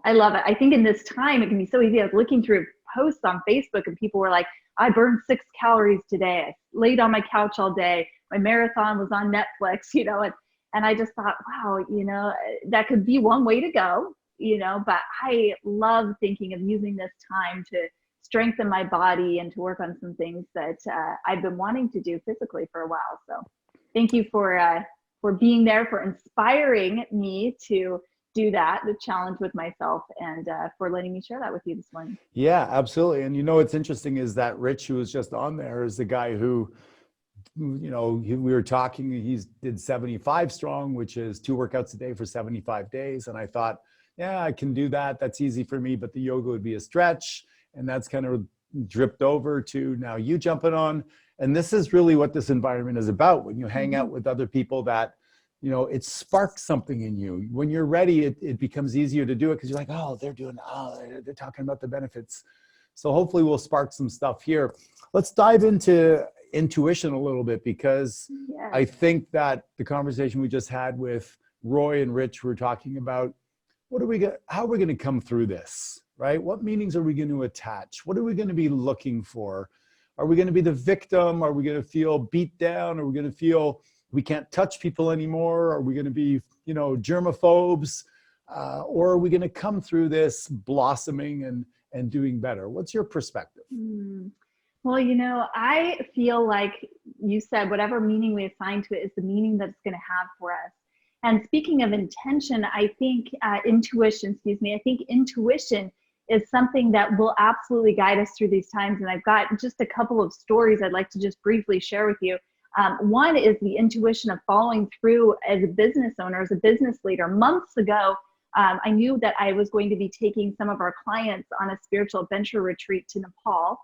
I love it. I think in this time, it can be so easy. I was looking through posts on Facebook and people were like, I burned 6 calories today. I laid on my couch all day. My marathon was on Netflix, and I just thought, wow, that could be one way to go, but I love thinking of using this time to strengthen my body and to work on some things that I've been wanting to do physically for a while. So thank you for being there, for inspiring me to do that, the challenge with myself, and for letting me share that with you this morning. Yeah, absolutely. And what's interesting is that Rich, who was just on there, is the guy who, we were talking, he did 75 strong, which is 2 workouts a day for 75 days. And I thought, yeah, I can do that. That's easy for me, but the yoga would be a stretch. And that's kind of dripped over to now you jumping on. And this is really what this environment is about. When you hang out with other people that, it sparks something in you. When you're ready, it becomes easier to do it because you're like, oh, they're talking about the benefits. So hopefully we'll spark some stuff here. Let's dive into intuition a little bit, because I think that the conversation we just had with Roy and Rich were talking about how are we going to come through this, right? What meanings are we going to attach? What are we going to be looking for? Are we going to be the victim? Are we going to feel beat down? Are we going to feel we can't touch people anymore? Are we going to be, germaphobes? Or are we going to come through this blossoming and doing better? What's your perspective? Well, I feel like you said, whatever meaning we assign to it is the meaning that it's going to have for us. And speaking of intention, I think intuition is something that will absolutely guide us through these times. And I've got just a couple of stories I'd like to just briefly share with you. One is the intuition of following through as a business owner, as a business leader. Months ago, I knew that I was going to be taking some of our clients on a spiritual adventure retreat to Nepal.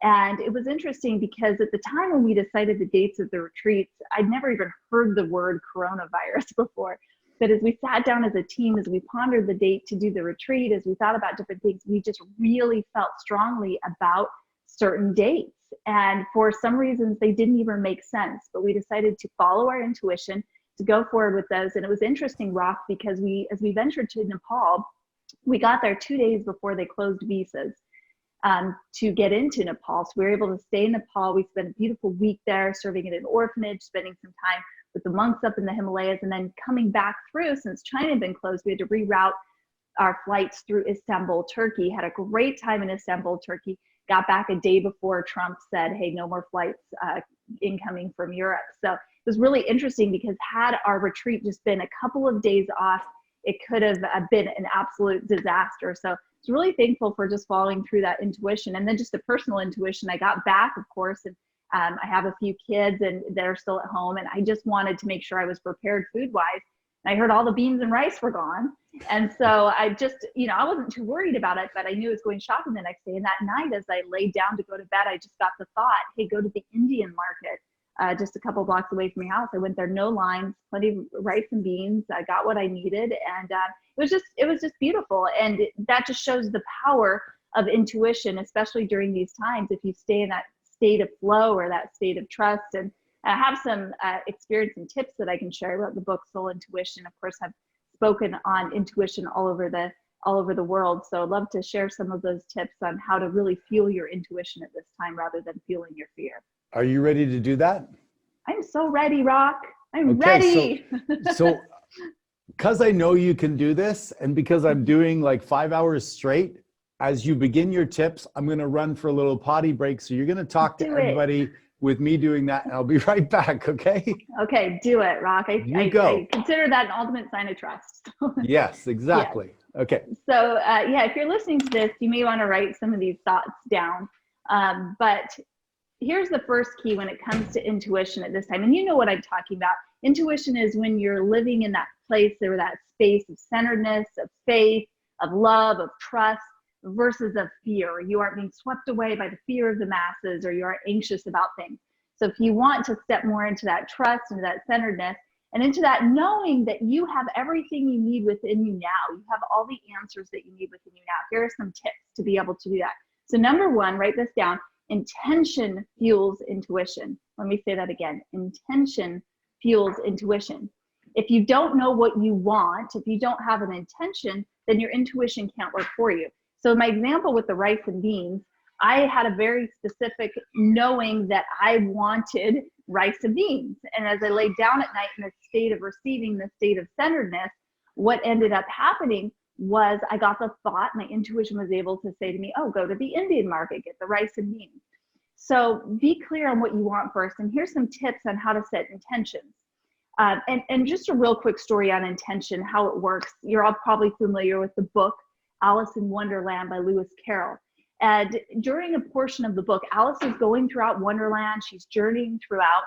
And it was interesting because at the time when we decided the dates of the retreats, I'd never even heard the word coronavirus before. But as we sat down as a team, as we pondered the date to do the retreat, as we thought about different things, we just really felt strongly about certain dates. And for some reasons, they didn't even make sense. But we decided to follow our intuition, to go forward with those. And it was interesting, Rock, because as we ventured to Nepal, we got there 2 days before they closed visas to get into Nepal. So we were able to stay in Nepal. We spent a beautiful week there, serving at an orphanage, spending some time with the monks up in the Himalayas, and then coming back through, since China had been closed, we had to reroute our flights through Istanbul, Turkey. Had a great time in Istanbul, Turkey. Got back a day before Trump said, hey, no more flights incoming from Europe. So it was really interesting because had our retreat just been a couple of days off, it could have been an absolute disaster. So it's really thankful for just following through that intuition. And then just a personal intuition. I got back, of course, and I have a few kids and they're still at home. And I just wanted to make sure I was prepared food-wise. I heard all the beans and rice were gone. And so I just, I wasn't too worried about it, but I knew I was going shopping the next day. And that night, as I laid down to go to bed, I just got the thought, hey, go to the Indian market, just a couple blocks away from your house. I went there, no lines, plenty of rice and beans. I got what I needed. And it was just beautiful. And that just shows the power of intuition, especially during these times. If you stay in that state of flow or that state of trust. And I have some experience and tips that I can share. I wrote the book Soul Intuition. Of course, I've spoken on intuition all over the world. So I'd love to share some of those tips on how to really fuel your intuition at this time rather than fueling your fear. Are you ready to do that? I'm so ready, Rock. I'm ready. So because I know you can do this, and because I'm doing like 5 hours straight, as you begin your tips, I'm going to run for a little potty break. So you're going to talk to everybody with me doing that, and I'll be right back, okay? Okay, do it, Rock. I consider that an ultimate sign of trust. Yes, exactly. Yes. Okay. So if you're listening to this, you may want to write some of these thoughts down. But here's the first key when it comes to intuition at this time. And you know what I'm talking about. Intuition is when you're living in that place or that space of centeredness, of faith, of love, of trust, versus of fear. You aren't being swept away by the fear of the masses, or you aren't anxious about things. So if you want to step more into that trust, into that centeredness, and into that knowing that you have everything you need within you now, you have all the answers that you need within you now. Here are some tips to be able to do that. So number one, write this down. Intention fuels intuition. Let me say that again. Intention fuels intuition. If you don't know what you want, if you don't have an intention, then your intuition can't work for you. So my example with the rice and beans, I had a very specific knowing that I wanted rice and beans. And as I laid down at night in a state of receiving, the state of centeredness, what ended up happening was I got the thought, my intuition was able to say to me, oh, go to the Indian market, get the rice and beans. So be clear on what you want first. And here's some tips on how to set intentions. And just a real quick story on intention, how it works. You're all probably familiar with the book, Alice in Wonderland by Lewis Carroll. And during a portion of the book, Alice is going throughout Wonderland. She's journeying throughout,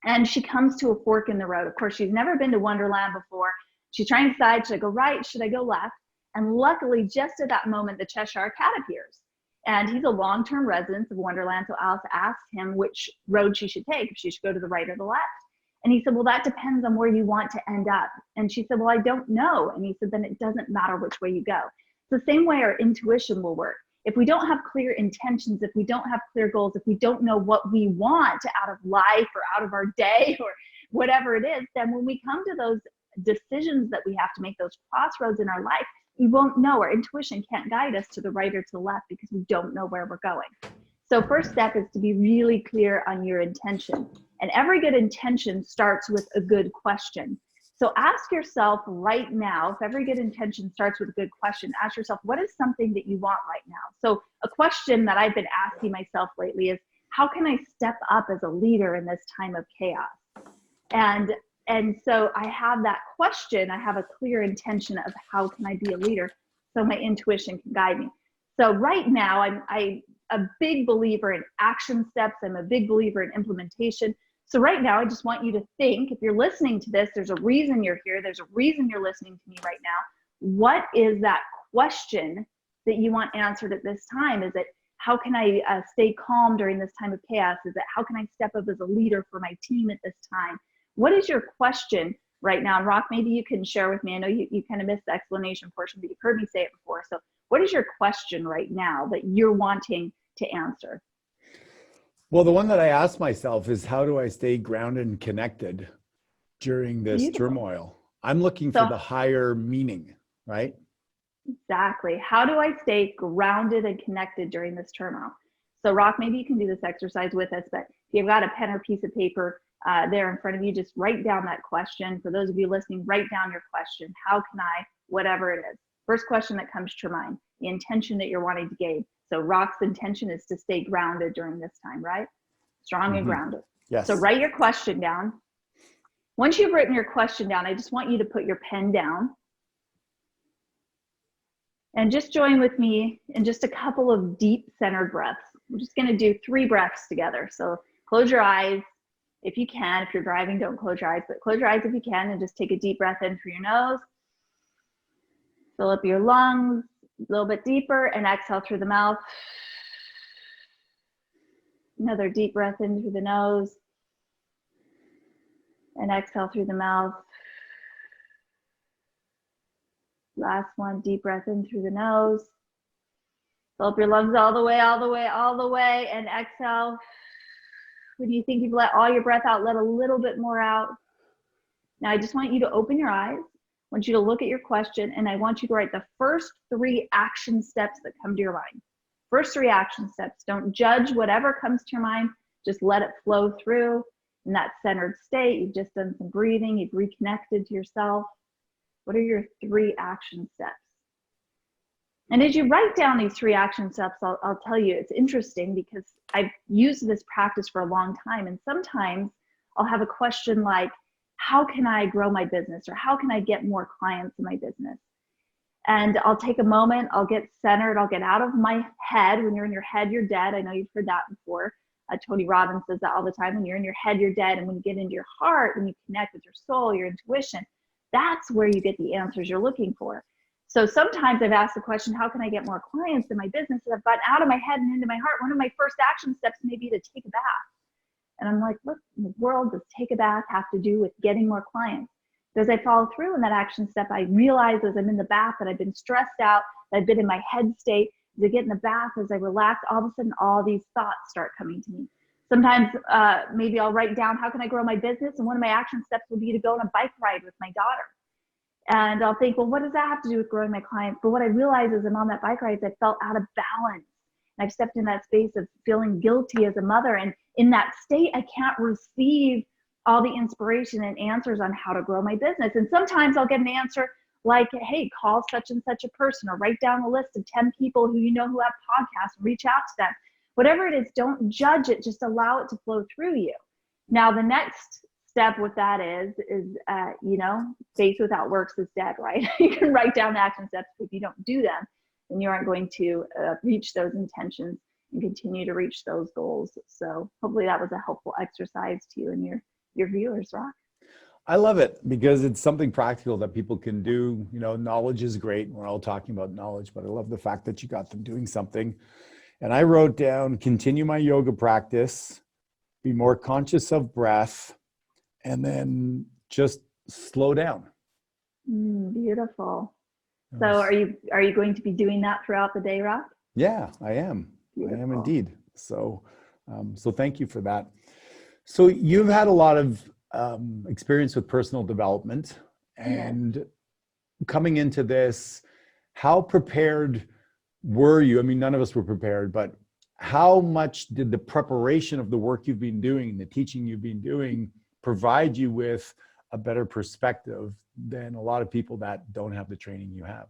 and she comes to a fork in the road. Of course, she's never been to Wonderland before. She's trying to decide, should I go right? Should I go left? And luckily, just at that moment, the Cheshire Cat appears. And he's a long-term resident of Wonderland. So Alice asked him which road she should take, if she should go to the right or the left. And he said, well, that depends on where you want to end up. And she said, well, I don't know. And he said, then it doesn't matter which way you go. It's the same way our intuition will work. If we don't have clear intentions, if we don't have clear goals, if we don't know what we want out of life or out of our day or whatever it is, then when we come to those decisions that we have to make, those crossroads in our life, we won't know. Our intuition can't guide us to the right or to the left because we don't know where we're going. So first step is to be really clear on your intention. And every good intention starts with a good question. So ask yourself right now, if every good intention starts with a good question, ask yourself, what is something that you want right now? So a question that I've been asking myself lately is, how can I step up as a leader in this time of chaos? And so I have that question, I have a clear intention of how can I be a leader so my intuition can guide me. So right now, I'm a big believer in action steps. I'm a big believer in implementation. So right now, I just want you to think, if you're listening to this, there's a reason you're here. There's a reason you're listening to me right now. What is that question that you want answered at this time? Is it, how can I stay calm during this time of chaos? Is it, how can I step up as a leader for my team at this time? What is your question right now? And Rock, maybe you can share with me. I know you kind of missed the explanation portion, but you've heard me say it before. So what is your question right now that you're wanting to answer? Well, the one that I ask myself is, how do I stay grounded and connected during this Beautiful. turmoil? I'm looking for the higher meaning, right? Exactly. How do I stay grounded and connected during this turmoil? So Rock, maybe you can do this exercise with us, but if you've got a pen or piece of paper there in front of you, just write down that question. For those of you listening, write down your question. How can I, whatever it is. First question that comes to your mind, the intention that you're wanting to gain. So Rock's intention is to stay grounded during this time, right? Strong and grounded. Yes. So write your question down. Once you've written your question down, I just want you to put your pen down. And just join with me in just a couple of deep centered breaths. We're just going to do 3 breaths together. So close your eyes if you can. If you're driving, don't close your eyes, but close your eyes if you can and just take a deep breath in through your nose. Fill up your lungs a little bit deeper and exhale through the mouth. Another deep breath in through the nose and exhale through the mouth. Last one, deep breath in through the nose. Fill up your lungs all the way, all the way, all the way, and exhale. When you think you've let all your breath out, let a little bit more out. Now I just want you to open your eyes. I want you to look at your question, and I want you to write the first 3 action steps that come to your mind. First 3 action steps. Don't judge whatever comes to your mind. Just let it flow through in that centered state. You've just done some breathing. You've reconnected to yourself. What are your 3 action steps? And as you write down these 3 action steps, I'll tell you, it's interesting because I've used this practice for a long time. And sometimes I'll have a question like, how can I grow my business? Or how can I get more clients in my business? And I'll take a moment, I'll get centered, I'll get out of my head. When you're in your head, you're dead. I know you've heard that before. Tony Robbins says that all the time. When you're in your head, you're dead. And when you get into your heart, when you connect with your soul, your intuition, that's where you get the answers you're looking for. So sometimes I've asked the question, how can I get more clients in my business? And I've gotten out of my head and into my heart. One of my first action steps may be to take a bath. And I'm like, what in the world does take a bath have to do with getting more clients? As I follow through in that action step, I realize as I'm in the bath that I've been stressed out, that I've been in my head state. As I get in the bath, as I relax, all of a sudden, all these thoughts start coming to me. Sometimes maybe I'll write down, how can I grow my business? And one of my action steps will be to go on a bike ride with my daughter. And I'll think, well, what does that have to do with growing my clients? But what I realized is I'm on that bike ride, I felt out of balance. And I've stepped in that space of feeling guilty as a mother. And in that state, I can't receive all the inspiration and answers on how to grow my business. And sometimes I'll get an answer like, hey, call such and such a person, or write down a list of 10 people who you know who have podcasts and reach out to them. Whatever it is, don't judge it, just allow it to flow through you. Now, the next step with that is faith without works is dead, right? You can write down the action steps, but if you don't do them, then you aren't going to reach those intentions and continue to reach those goals. So hopefully that was a helpful exercise to you and your viewers, Rock. I love it because it's something practical that people can do. You know, knowledge is great. We're all talking about knowledge, but I love the fact that you got them doing something. And I wrote down, continue my yoga practice, be more conscious of breath, and then just slow down. Beautiful. So are you going to be doing that throughout the day, Rock? Yeah, I am. Beautiful. I am indeed. So thank you for that. So you've had a lot of experience with personal development, and coming into this, how prepared were you? I mean, none of us were prepared, but how much did the preparation of the work you've been doing, the teaching you've been doing, provide you with a better perspective than a lot of people that don't have the training you have?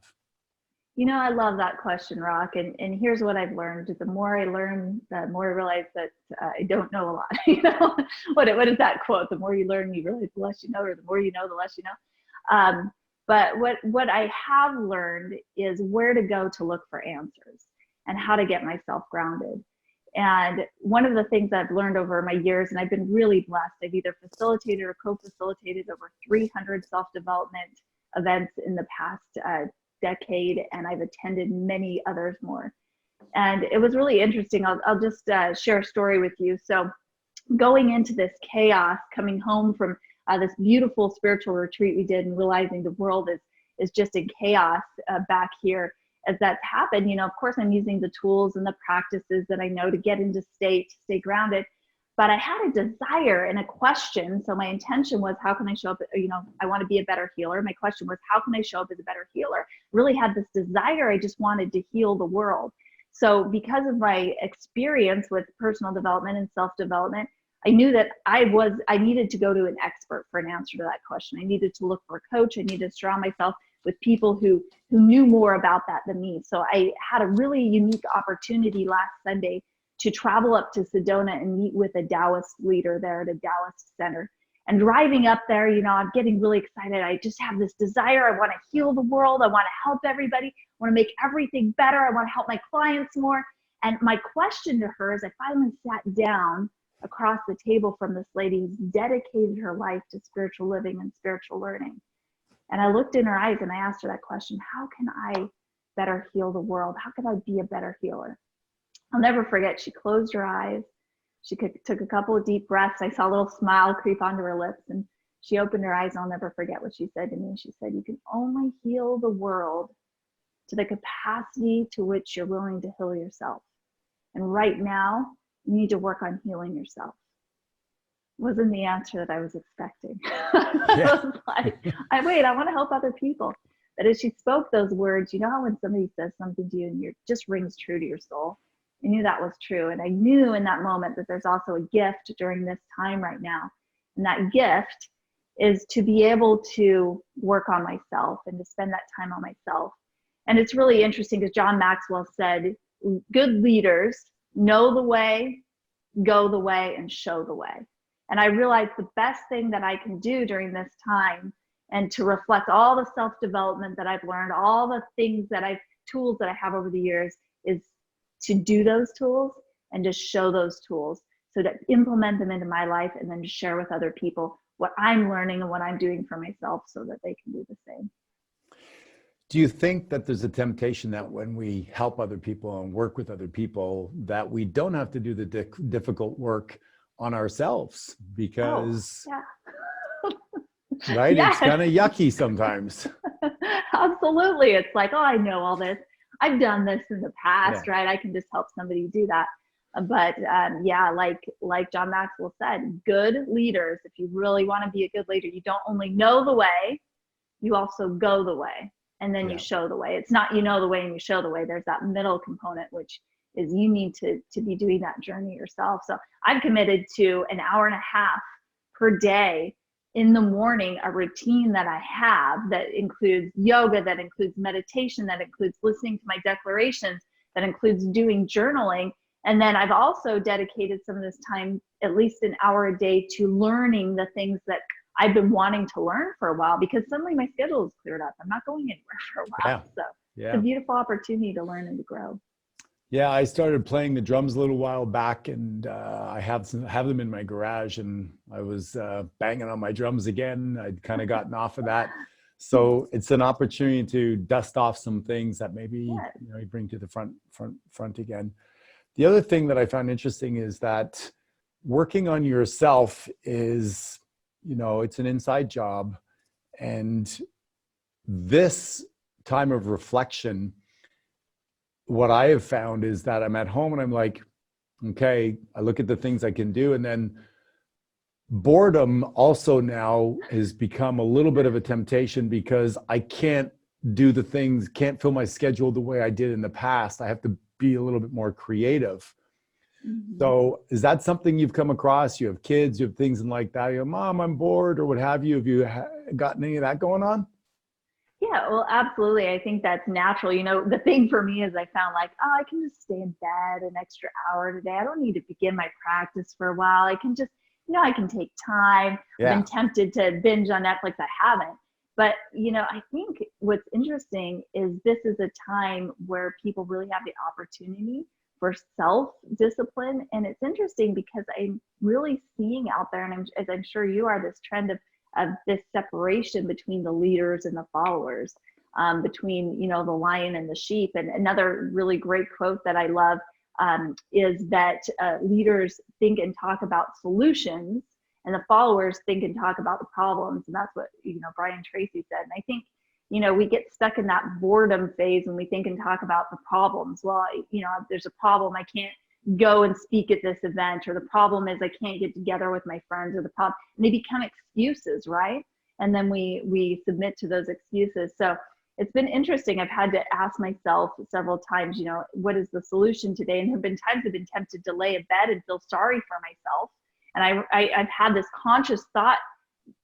You know, I love that question, Rock. And here's what I've learned. The more I learn, the more I realize that I don't know a lot. You know, what is that quote? The more you learn, you realize the less you know, or the more you know, the less you know. But what I have learned is where to go to look for answers and how to get myself grounded. And one of the things I've learned over my years, and I've been really blessed, I've either facilitated or co-facilitated over 300 self-development events in the past decade, and I've attended many others more. And it was really interesting. I'll just share a story with you. So going into this chaos, coming home from this beautiful spiritual retreat we did, and realizing the world is just in chaos back here. As that's happened, you know, of course, I'm using the tools and the practices that I know to get into state, to stay grounded. But I had a desire and a question. So my intention was, how can I show up? You know, I want to be a better healer. My question was, how can I show up as a better healer? Really had this desire. I just wanted to heal the world. So because of my experience with personal development and self-development, I knew that I needed to go to an expert for an answer to that question. I needed to look for a coach. I needed to surround myself with people who knew more about that than me. So I had a really unique opportunity last Sunday to travel up to Sedona and meet with a Taoist leader there at a Taoist center. And driving up there, you know, I'm getting really excited. I just have this desire. I want to heal the world. I want to help everybody. I want to make everything better. I want to help my clients more. And my question to her is, I finally sat down across the table from this lady who's dedicated her life to spiritual living and spiritual learning. And I looked in her eyes and I asked her that question, how can I better heal the world? How can I be a better healer? I'll never forget, she closed her eyes. She took a couple of deep breaths. I saw a little smile creep onto her lips, and she opened her eyes. I'll never forget what she said to me. She said, you can only heal the world to the capacity to which you're willing to heal yourself. And right now, you need to work on healing yourself. Wasn't the answer that I was expecting. I was like, I want to help other people. But as she spoke those words, you know how when somebody says something to you and it just rings true to your soul? I knew that was true. And I knew in that moment that there's also a gift during this time right now. And that gift is to be able to work on myself and to spend that time on myself. And it's really interesting because John Maxwell said, good leaders know the way, go the way, and show the way. And I realized the best thing that I can do during this time, and to reflect all the self-development that I've learned, all the tools that I have over the years, is to do those tools and just show those tools, so to implement them into my life and then to share with other people what I'm learning and what I'm doing for myself so that they can do the same. Do you think that there's a temptation that when we help other people and work with other people, that we don't have to do the difficult work on ourselves? Because, right, yes. It's kind of yucky sometimes. Absolutely. It's like, oh, I know all this. I've done this in the past, right? I can just help somebody do that. But yeah, like John Maxwell said, good leaders, if you really want to be a good leader, you don't only know the way, you also go the way, and then you show the way. It's not you know the way and you show the way. There's that middle component, which is you need to be doing that journey yourself. So I've committed to an hour and a half per day in the morning, a routine that I have that includes yoga, that includes meditation, that includes listening to my declarations, that includes doing journaling. And then I've also dedicated some of this time, at least an hour a day, to learning the things that I've been wanting to learn for a while, because suddenly my schedule is cleared up. I'm not going anywhere for a while. So it's a beautiful opportunity to learn and to grow. Yeah, I started playing the drums a little while back, and I have them in my garage, and I was banging on my drums again. I'd kind of gotten off of that. So it's an opportunity to dust off some things that maybe you bring to the front again. The other thing that I found interesting is that working on yourself is, it's an inside job. And this time of reflection, what I have found is that I'm at home and I'm like, okay, I look at the things I can do. And then boredom also now has become a little bit of a temptation, because I can't do the things, can't fill my schedule the way I did in the past. I have to be a little bit more creative. Mm-hmm. So is that something you've come across? You have kids, you have things like that. You go, Mom, I'm bored, or what have you. Have you gotten any of that going on? Yeah, well, absolutely. I think that's natural. The thing for me is I found I can just stay in bed an extra hour today. I don't need to begin my practice for a while. I can just, I can take time. Yeah. I've been tempted to binge on Netflix. I haven't. But, I think what's interesting is this is a time where people really have the opportunity for self-discipline. And it's interesting because I'm really seeing out there, and as I'm sure you are, this trend of this separation between the leaders and the followers, between, the lion and the sheep. And another really great quote that I love is that leaders think and talk about solutions, and the followers think and talk about the problems. And that's what, Brian Tracy said. And I think, we get stuck in that boredom phase when we think and talk about the problems. Well, there's a problem. I can't go and speak at this event, or the problem is I can't get together with my friends, or the problem, and they become excuses, right? And then we submit to those excuses. So it's been interesting. I've had to ask myself several times, what is the solution today? And there have been times I've been tempted to lay in bed and feel sorry for myself. And I've had this conscious thought,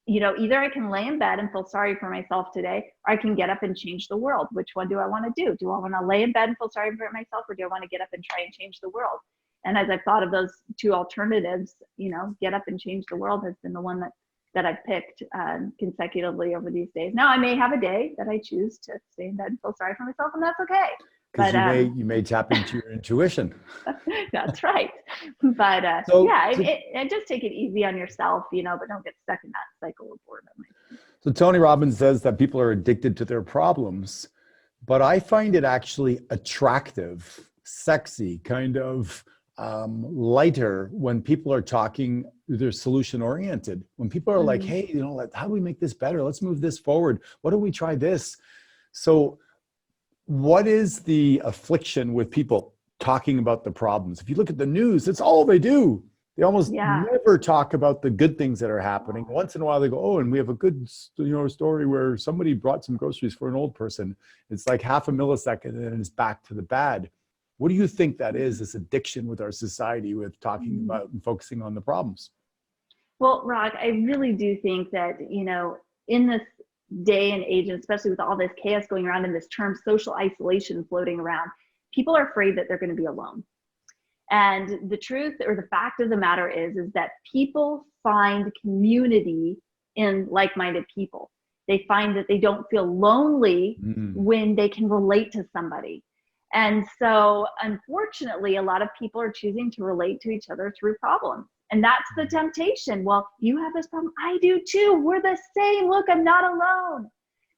either I can lay in bed and feel sorry for myself today, or I can get up and change the world. Which one do I want to do? Do I want to lay in bed and feel sorry for myself, or do I want to get up and try and change the world? And as I've thought of those two alternatives, get up and change the world has been the one that I've picked consecutively over these days. Now, I may have a day that I choose to stay in bed and feel sorry for myself, and that's okay. Because you may tap into your intuition. That's right. But I just take it easy on yourself, but don't get stuck in that cycle of boredom. So Tony Robbins says that people are addicted to their problems, but I find it actually attractive, sexy, kind of lighter when people are talking, they're solution oriented. When people are like, hey, how do we make this better? Let's move this forward. Why don't we try this? So what is the affliction with people talking about the problems? If you look at the news, that's all they do. They almost never talk about the good things that are happening. Once in a while they go, oh, and we have a good story where somebody brought some groceries for an old person. It's like half a millisecond and then it's back to the bad. What do you think that is, this addiction with our society with talking about and focusing on the problems? Well, Rock, I really do think that, in this day and age, and especially with all this chaos going around and this term social isolation floating around, people are afraid that they're going to be alone. And the truth, or the fact of the matter is that people find community in like-minded people. They find that they don't feel lonely when they can relate to somebody. And so, unfortunately, a lot of people are choosing to relate to each other through problems. And that's the temptation. Well, you have this problem. I do too. We're the same. Look, I'm not alone.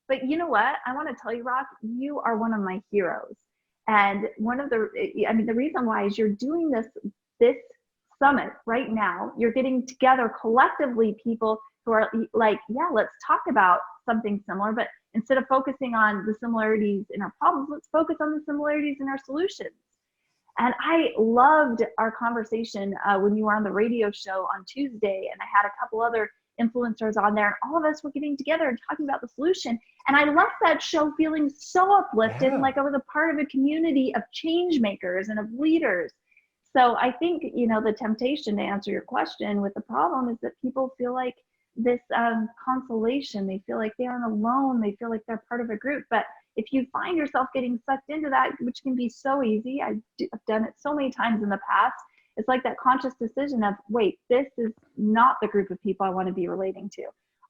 But you know what? I want to tell you, Rock, you are one of my heroes. And the reason why is you're doing this summit right now. You're getting together collectively people who are like, yeah, let's talk about something similar. But instead of focusing on the similarities in our problems, let's focus on the similarities in our solutions. And I loved our conversation when you were on the radio show on Tuesday, and I had a couple other influencers on there, and all of us were getting together and talking about the solution. And I left that show feeling so uplifted, Yeah. like I was a part of a community of change makers and of leaders. So I think, the temptation, to answer your question, with the problem is that people feel like this consolation. They feel like they aren't alone. They feel like they're part of a group. But if you find yourself getting sucked into that, which can be so easy, I've done it so many times in the past, it's like that conscious decision of, wait, this is not the group of people I want to be relating to.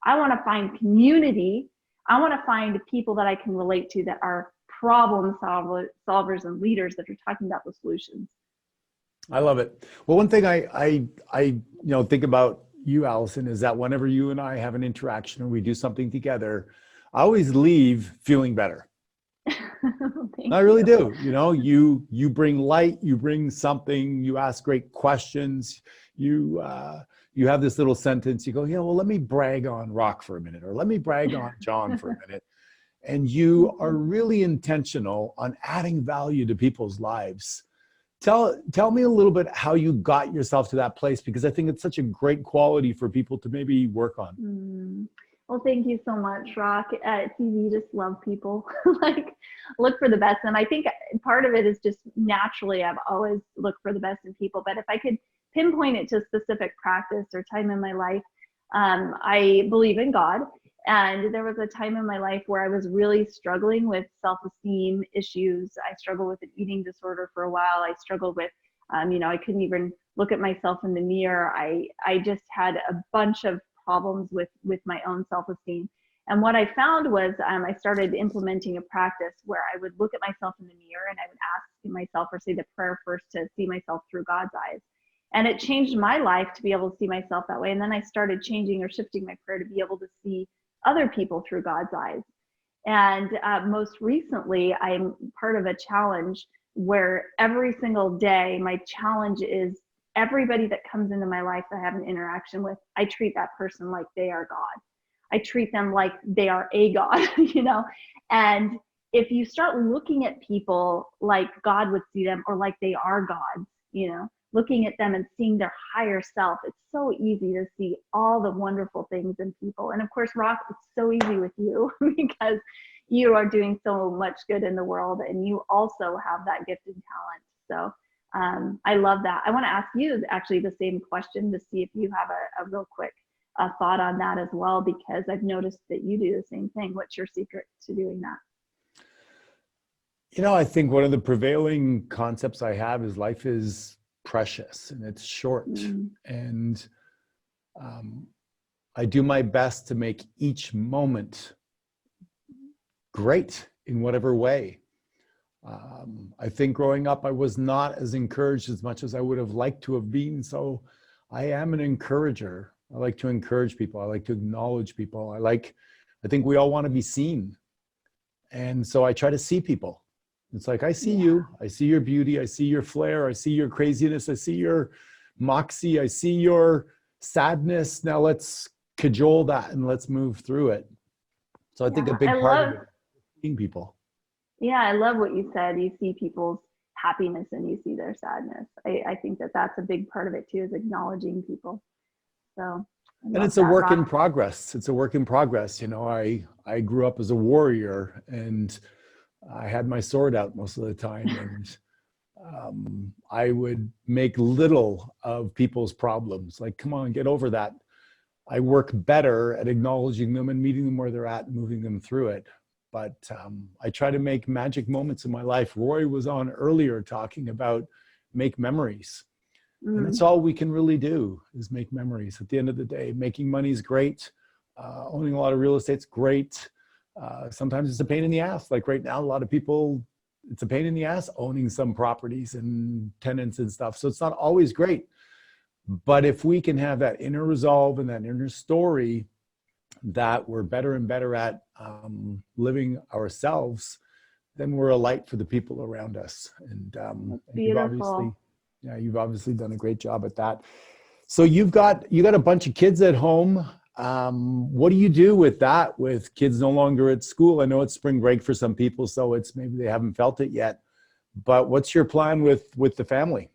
I want to find community. I want to find people that I can relate to that are problem solvers and leaders that are talking about the solutions. I love it. Well, one thing I think about you, Allison, is that whenever you and I have an interaction or we do something together, I always leave feeling better. I really do. You bring light, you bring something, you ask great questions, you have this little sentence, you go, well, let me brag on Rock for a minute, or let me brag on John for a minute. And you are really intentional on adding value to people's lives. Tell me a little bit how you got yourself to that place, because I think it's such a great quality for people to maybe work on. Well, thank you so much, Rock. It's easy to just love people, like look for the best. And I think part of it is just naturally, I've always looked for the best in people. But if I could pinpoint it to a specific practice or time in my life, I believe in God. And there was a time in my life where I was really struggling with self-esteem issues. I struggled with an eating disorder for a while. I struggled with, I couldn't even look at myself in the mirror. I just had a bunch of problems with my own self-esteem. And what I found was I started implementing a practice where I would look at myself in the mirror and I would ask myself, or say the prayer first, to see myself through God's eyes. And it changed my life to be able to see myself that way. And then I started changing or shifting my prayer to be able to see other people through God's eyes. And most recently, I'm part of a challenge where every single day, my challenge is everybody that comes into my life that I have an interaction with, I treat that person like they are God. I treat them like they are a God, And if you start looking at people like God would see them, or like they are gods, looking at them and seeing their higher self, it's so easy to see all the wonderful things in people. And of course, Rock, it's so easy with you because you are doing so much good in the world, and you also have that gift and talent. So I love that. I want to ask you actually the same question to see if you have a real quick thought on that as well, because I've noticed that you do the same thing. What's your secret to doing that? I think one of the prevailing concepts I have is life is precious and it's short. And I do my best to make each moment great in whatever way. I think growing up, I was not as encouraged as much as I would have liked to have been. So I am an encourager. I like to encourage people. I like to acknowledge people. I think we all want to be seen. And so I try to see people. It's like, I see you, I see your beauty, I see your flair, I see your craziness, I see your moxie, I see your sadness. Now let's cajole that and let's move through it. So I think a big part of it is seeing people. Yeah, I love what you said. You see people's happiness and you see their sadness. I think that's a big part of it too, is acknowledging people. So, and it's a work in progress. It's a work in progress. I grew up as a warrior, and I had my sword out most of the time, and I would make little of people's problems. Like, come on, get over that. I work better at acknowledging them and meeting them where they're at and moving them through it. But I try to make magic moments in my life. Roy was on earlier talking about make memories. And that's all we can really do, is make memories. At the end of the day, making money is great. Owning a lot of real estate's great. Sometimes it's a pain in the ass. Like right now, a lot of people, it's a pain in the ass owning some properties and tenants and stuff. So it's not always great. But if we can have that inner resolve and that inner story that we're better and better at living ourselves, then we're a light for the people around us. And you've obviously done a great job at that. So you got a bunch of kids at home. What do you do with that, with kids no longer at school? I know it's spring break for some people, so it's maybe they haven't felt it yet. But what's your plan with the family?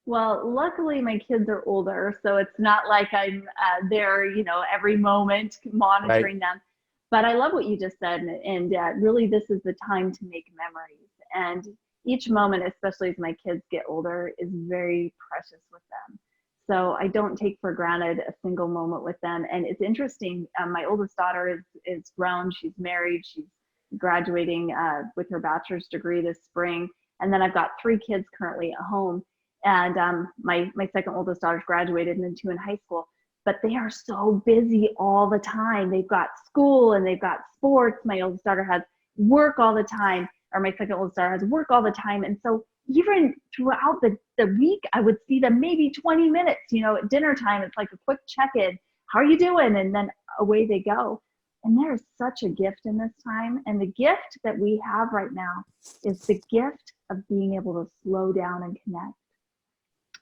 Well, luckily my kids are older, so it's not like I'm there, every moment Right. monitoring them. But I love what you just said, and really this is the time to make memories. And each moment, especially as my kids get older, is very precious with them. So I don't take for granted a single moment with them. And it's interesting. My oldest daughter is grown. She's married. She's graduating with her bachelor's degree this spring. And then I've got 3 kids currently at home. And my second oldest daughter's graduated, and then 2 in high school. But they are so busy all the time. They've got school and they've got sports. My oldest daughter has work all the time, or my second oldest daughter has work all the time. And so even throughout the week, I would see them maybe 20 minutes, at dinner time. It's like a quick check-in. How are you doing? And then away they go. And there's such a gift in this time. And the gift that we have right now is the gift of being able to slow down and connect.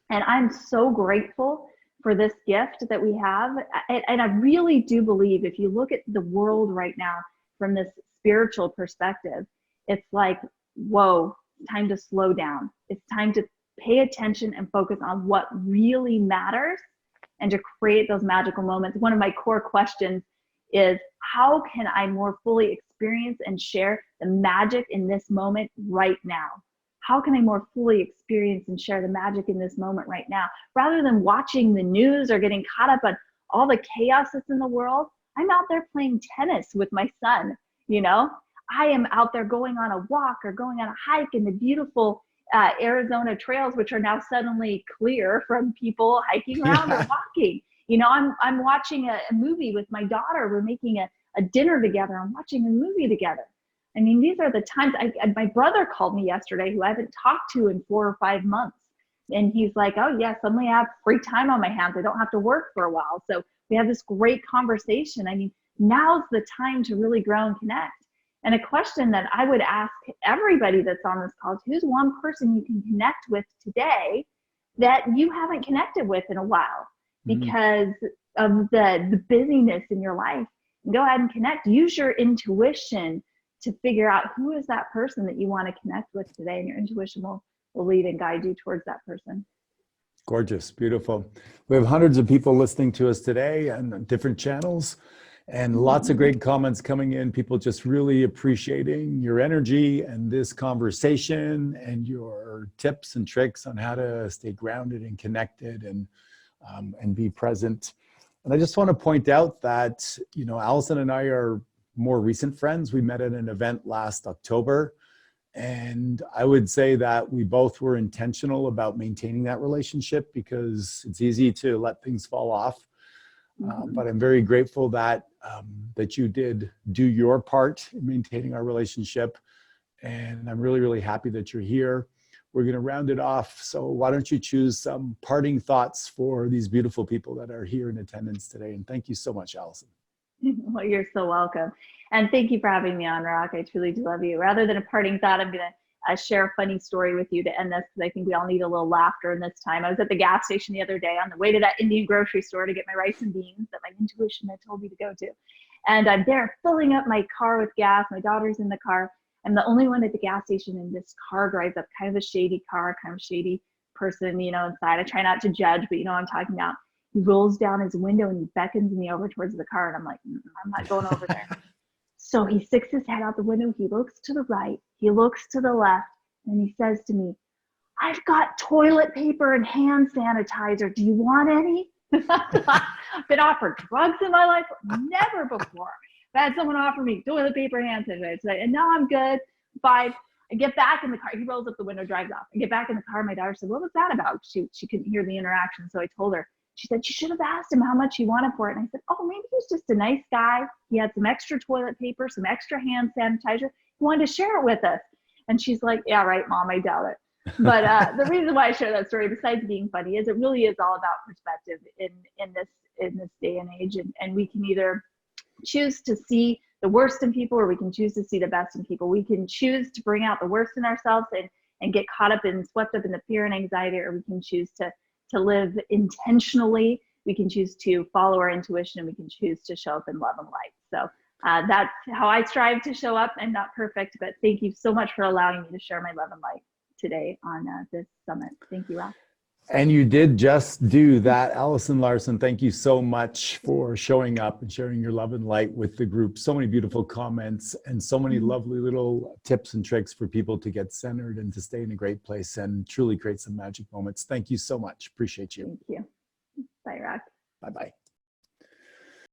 And I'm so grateful for this gift that we have. And I really do believe if you look at the world right now from this spiritual perspective, it's like, whoa, it's time to slow down. It's time to pay attention and focus on what really matters and to create those magical moments. One of my core questions is, how can I more fully experience and share the magic in this moment right now? How can I more fully experience and share the magic in this moment right now? Rather than watching the news or getting caught up on all the chaos that's in the world, I'm out there playing tennis with my son, I am out there going on a walk or going on a hike in the beautiful Arizona trails, which are now suddenly clear from people hiking around and walking. I'm watching a movie with my daughter. We're making a dinner together. I'm watching a movie together. I mean, these are the times. My brother called me yesterday, who I haven't talked to in 4 or 5 months. And he's like, oh yeah, suddenly I have free time on my hands. I don't have to work for a while. So we have this great conversation. I mean, now's the time to really grow and connect. And a question that I would ask everybody that's on this call is, who's one person you can connect with today that you haven't connected with in a while because of the busyness in your life? And go ahead and connect. Use your intuition to figure out who is that person that you want to connect with today, and your intuition will lead and guide you towards that person. Gorgeous, beautiful. We have hundreds of people listening to us today on different channels, and lots of great comments coming in. People just really appreciating your energy and this conversation and your tips and tricks on how to stay grounded and connected and be present. And I just want to point out that, Allison and I are more recent friends. We met at an event last October. And I would say that we both were intentional about maintaining that relationship, because it's easy to let things fall off. But I'm very grateful that you did do your part in maintaining our relationship. And I'm really, really happy that you're here. We're going to round it off. So why don't you choose some parting thoughts for these beautiful people that are here in attendance today? And thank you so much, Allison. Well, you're so welcome. And thank you for having me on, Rock. I truly do love you. Rather than a parting thought, I'm going to share a funny story with you to end this, because I think we all need a little laughter in this time. I was at the gas station the other day on the way to that Indian grocery store to get my rice and beans that my intuition had told me to go to. And I'm there filling up my car with gas. My daughter's in the car. I'm the only one at the gas station, and this car drives up, kind of a shady car, kind of shady person, inside. I try not to judge, but what I'm talking about. He rolls down his window and he beckons me over towards the car. And I'm like, I'm not going over there. So he sticks his head out the window. He looks to the right. He looks to the left. And he says to me, I've got toilet paper and hand sanitizer. Do you want any? I've been offered drugs in my life. Never before. I've had someone offer me toilet paper and hand sanitizer. And now I'm good. Fine. I get back in the car. He rolls up the window, drives off. I get back in the car. My daughter said, what was that about? She couldn't hear the interaction. So I told her. She said, you should have asked him how much he wanted for it. And I said, oh, maybe he's just a nice guy. He had some extra toilet paper, some extra hand sanitizer. He wanted to share it with us. And she's like, yeah, right, Mom, I doubt it. But the reason why I share that story, besides being funny, is it really is all about perspective in this day and age. And we can either choose to see the worst in people, or we can choose to see the best in people. We can choose to bring out the worst in ourselves and get caught up and swept up in the fear and anxiety, or we can choose to live intentionally. We can choose to follow our intuition, and we can choose to show up in love and light. So That's how I strive to show up. I'm not perfect, but thank you so much for allowing me to share my love and light today on this summit. Thank you, Rob. And you did just do that. Allison Larsen, thank you so much for showing up and sharing your love and light with the group. So many beautiful comments and so many lovely little tips and tricks for people to get centered and to stay in a great place and truly create some magic moments. Thank you so much. Appreciate you. Thank you. Bye, Rob. Bye-bye.